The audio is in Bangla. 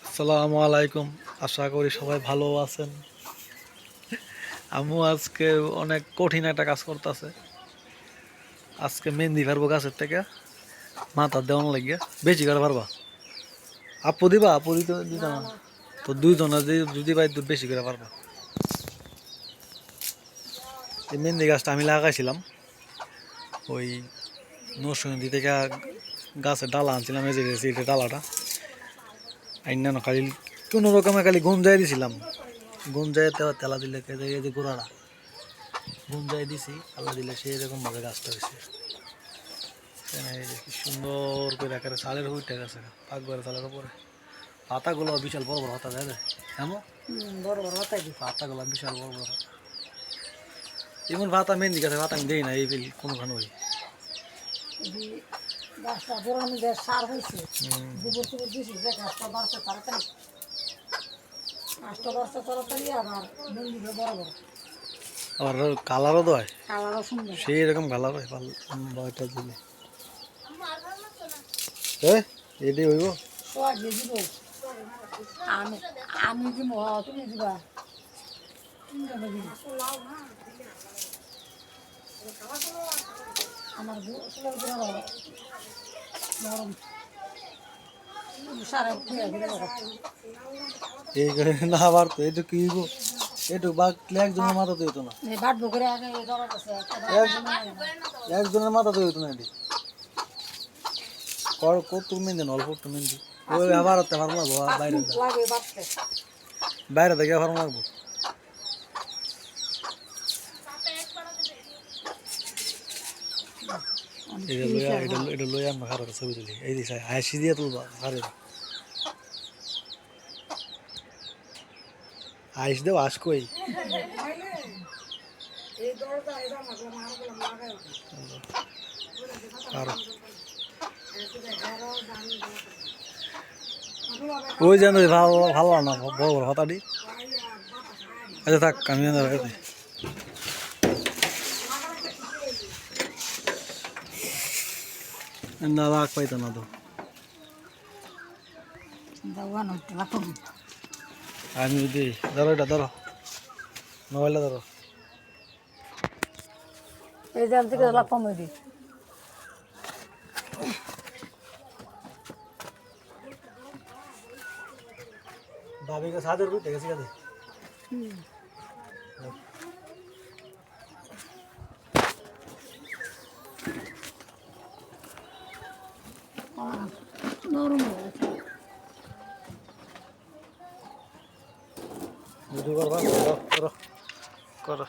আসসালামু আলাইকুম, আশা করি সবাই ভালো আছেন। আম্মু আজকে অনেক কঠিন একটা কাজ করতেছে। আজকে মেহেন্দি পারবো গাছের থেকে, মাথা দেওয়ান লাগিয়া বেশি করে পারবা। আপু দিবা? আপু দিতে দিত না তো, দুইজনে যদি পাই বেশি করে পারবা। এই মেহেন্দি গাছটা আমি লাগাইছিলাম ওই নরসিংদী থেকে, গাছের ডালা আনছিলাম, এই যে এটা ডালাটা আইনা খালি কোনো রকমে খালি গঞ্জাই দিছিলাম। গঞ্জায় তেলা দিলে এই যে গোড়াটা গঞ্জাই দিছি, আল্লাহ দিলে সেই রকম ভাবে গাছটা হয়েছে। কি সুন্দর করে একেবারে চালের উঠে গেছে, পাকবারে চালের উপরে। পাতাগুলো বিশাল বড় বড় পাতা যায়, এমন বড় বড় পাতা, পাতাগুলো বিশাল বড় বড় পাতা। এমন পাতা মেহেন্দি গাছে পাতা আমি দেই না এই ফিল কোনোখানে। ওই গাছটা বড় আমাদের সার হয়েছে, গোবর টোবর দিয়েছি যে গাছটা বাড়ছে তাড়াতাড়ি, গাছটা বাড়ছে তাড়াতাড়ি। আবার মেহেন্দিগুলো বড় বড়, আবার কালারও দেয়, কালারও সুন্দর, সেই রকম কালার হয় এটা দিলে। এটাই হইব। সবাই দিয়ে দিব, আমি আমি দিব, তুমি দিবা। আমার নরম সারা এই করে না আবার তো এটা কি হইব, একটু বাকলে একজনের মাথা তো হইতো না, বাটবো করে আগে একজনের মাথা তো হইতো না। এটি কত মেহেন্দি, অল্প একটু মেহেন্দি ওই আবার ভালো লাগবো। বাইরে বাইরে থেকে ভালো লাগবো। এটা লইয়া আমরা খারাপ ছবি তুলি, এই দিকে হাসি দিয়ে তুলবা হারে আইস দেও আস কই। ওই যেন ভালো ভালো না বড় বড় হতাটি। আচ্ছা থাক, আমি না রাগ পাইতো না তো। আমি যদি ধরো, এটা ধরো, মোবাইলটা ধরো। এই জাল থেকে লাফাম দিই, ভাবিকে সাদের বুঝতে গেছি কাজে। নরম হয়ে গেছে। করবা করো করো।